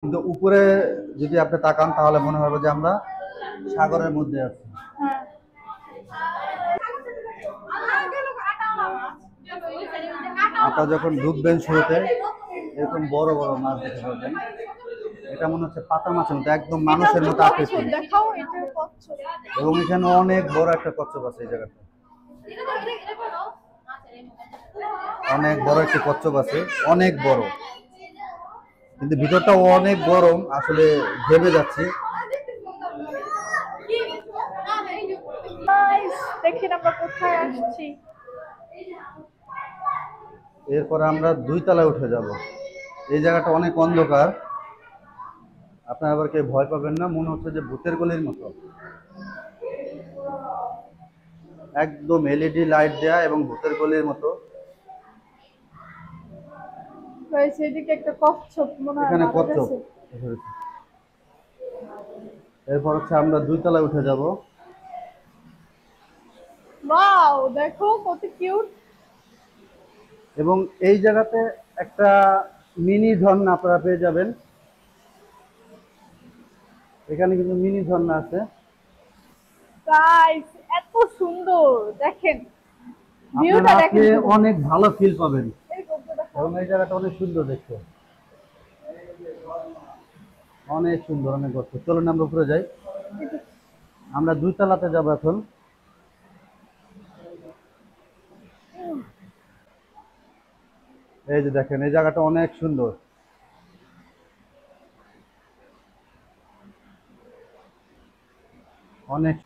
কিন্তু উপরে যদি আপনি তাকান তাহলে মনে হবে যে আমরা সাগরের মধ্যে আছি। আপনারা যখন ঢুকবেন শুরুতে এরকম বড় বড় মাছ দেখতে পাবেন। এটা মনে হচ্ছে পাতা মাছের মতো, একদম মানুষের মতো আকৃতি। এবং এখানে অনেক বড় একটা কচ্ছপ আছে এই জায়গাটা। অনেক বড় একটি কচ্ছপ আছে, অনেক বড়, কিন্তু ভিতরটাও অনেক গরম, আসলে ঘেমে যাচ্ছে। দেখেন আমরা কোথায় আসছি। এরপর আমরা 2 তলায় উঠে যাব। এই জায়গাটা অনেক অন্ধকার, আপনারা আবার কেউ ভয় পাবেন না, মনে হচ্ছে যে ভূতের গলির মতো। একদম এলইডি লাইট দেয়া এবং ভূতের গলির মতো। সেদিকে একটা কচ্ছপ মনে হয় এখানে মারা কচ্ছপ। গেছে। এরপর হচ্ছে আমরা 2 তলায় উঠে যাব। ওয়াও, দেখো কত কিউট। এবং এই জায়গাতে একটা মিনি ঝর্ণা আপনারা পেয়ে যাবেন। এখানে কিন্তু মিনি ঝর্ণা আছে। গাইস, এত সুন্দর দেখেন, আপনারা ভিউটা আসলে দেখেন শুধু। অনেক ভালো ফিল পাবেন এই গল্পটা দেখাও। এবং এই জায়গাটা অনেক সুন্দর দেখতে, অনেক সুন্দর, অনেক গল্প। চলুন আমরা উপরে যাই। আমরা 2 তলাতে যাব এখন। এই যে দেখেন, এই জায়গাটা অনেক সুন্দর, অনেক।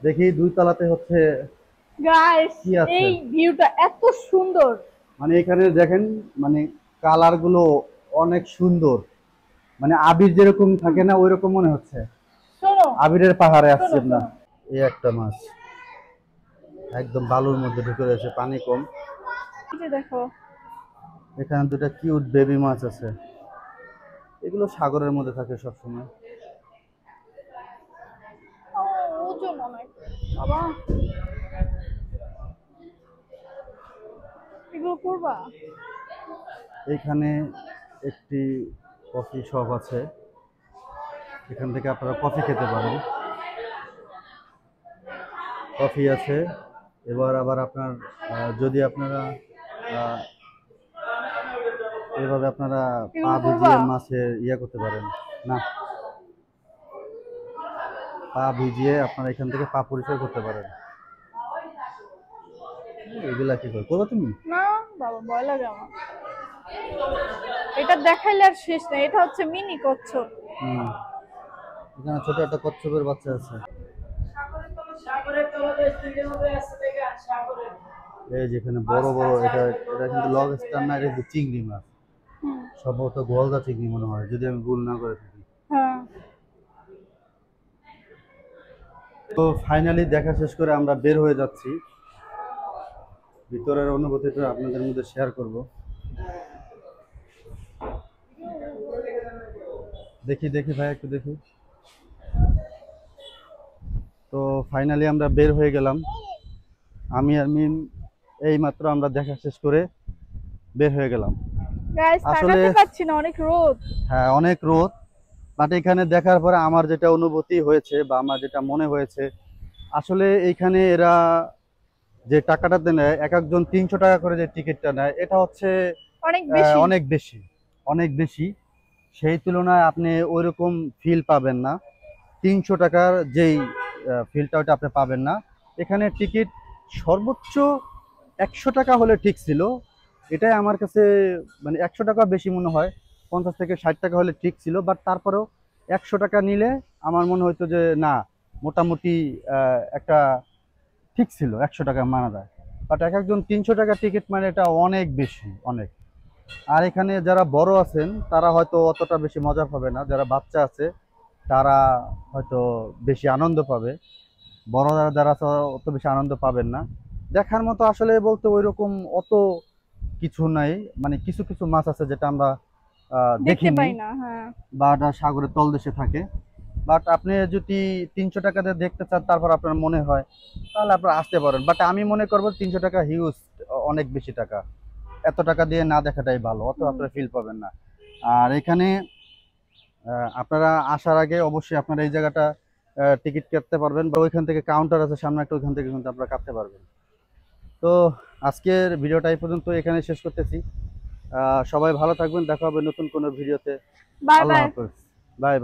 দেখি 2 তলাতে হচ্ছে গাইস, কি আছে। এই ভিউটা এত সুন্দর। মানে এখানে দেখেন, মানে কালার গুলো অনেক সুন্দর, মানে আবির যেরকম থাকে না ওই রকম মনে হচ্ছে। শোনো আবিরের পাহাড়ে আসছি শোনো আমরা। শোনো, এই একটা মাছ একদম বালুর মধ্যে ঢুকে রয়েছে, পানি কম। এই যে দেখো। এখানে 2টা কিউট বেবি মাছ আছে, এগুলো সাগরের মধ্যে থাকে সবসময়। ও, ওজন অনেক বাবা, এগুলো করবা। এইখানে একটি কফি শপ আছে, এখান থেকে আপনারা কফি খেতে পারেন। কফি আছে। এবার আবার আপনার যদি আপনারা আহ, এভাবে আপনারা পা এগুলো করবা। ভিজিয়ে মাছের ইয়ে করতে পারেন। না, পা ভিজিয়ে আপনারা এখান থেকে পা পরিষ্কার করতে পারেন। এগুলা কি করবো তুমি? না বাবা, ভয় লাগে আমার। এটা দেখাইলে আর শেষ নেই, এটা হচ্ছে মিনি কচ্ছপ। হুম, এখানে ছোট একটা কচ্ছপের বাচ্চা আছে। এই যেখানে বড় বড়, এটা এটা কিন্তু লবস্টার না, এটা কিন্তু চিংড়ি মাছ, সম্ভবত গলদা চিংড়ি মনে হয়, যদি আমি ভুল না করে থাকি। হ্যাঁ, তো ফাইনালি দেখা শেষ করে আমরা বের হয়ে যাচ্ছি। ভিতরের অনুভূতিটা আপনাদের মধ্যে শেয়ার করব। দেখি দেখি ভাই, একটু দেখি। তো ফাইনালি আমরা বের হয়ে গেলাম, আমি আর মিম। এই মাত্র আমরা দেখা শেষ করে বের হয়ে গেলাম। গাইস আসলে তাকাতে পাচ্ছি না, অনেক রোদ। হ্যাঁ, অনেক রোদ। বাট এখানে দেখার পরে আমার যেটা অনুভূতি হয়েছে বা আমার যেটা মনে হয়েছে, আসলে এইখানে এরা যে টাকাটা নেয়, এক একজন 300 টাকা করে যে টিকিটটা নেয়, এটা হচ্ছে অনেক বেশি। অনেক বেশি, অনেক বেশি। সেই তুলনায় আপনি ওইরকম ফিল পাবেন না। 300 টাকার যেই ফিলটা, ওটা আপনি পাবেন না। এখানে টিকিট সর্বোচ্চ 100 টাকা হলে ঠিক ছিল, এটাই আমার কাছে, মানে 100 টাকা বেশি মনে হয়, 50 থেকে 60 টাকা হলে ঠিক ছিল। বাট তারপরেও 100 টাকা নিলে আমার মনে হতো যে না, মোটামুটি একটা ঠিক ছিল, 100 টাকা মানা যায়। বাট এক একজন 300 টাকা টিকিট, মানে এটা অনেক বেশি, অনেক। আর এখানে যারা বড় আছেন তারা হয়তো অতটা বেশি মজা পাবে না, যারা বাচ্চা আছে তারা হয়তো বেশি আনন্দ পাবে। বড়রা যারা আছে অত বেশি আনন্দ পাবেন না। দেখার মতো আসলে বলতে ওইরকম অত কিছু নাই, মানে কিছু কিছু মাছ আছে যেটা আমরা দেখতে দেখিনি পাই না। হ্যাঁ, বা সাগরের তলদেশে থাকে। বাট আপনি যদি 300 টাকাতে দেখতে চান, তারপর আপনার মনে হয়, তাহলে আপনারা আসতে পারেন। বাট আমি মনে করবো 300 টাকা হিউজ, অনেক বেশি টাকা। এত টাকা দিয়ে না দেখাটাই ভালো, অত আপনারা ফিল পাবেন না। আর এখানে আপনারা আসার আগে অবশ্যই আপনারা এই জায়গাটা টিকিট কাটতে পারবেন, বা ওইখান থেকে কাউন্টার আছে সামনে একটা, ওইখান থেকে কিন্তু আপনারা কাটতে পারবেন। তো আজকের ভিডিওটা এই পর্যন্ত এখানে শেষ করতেছি। সবাই ভালো থাকবেন, দেখা হবে নতুন কোনো ভিডিওতে। Bye Allah bye. হাফেজ। Bye by.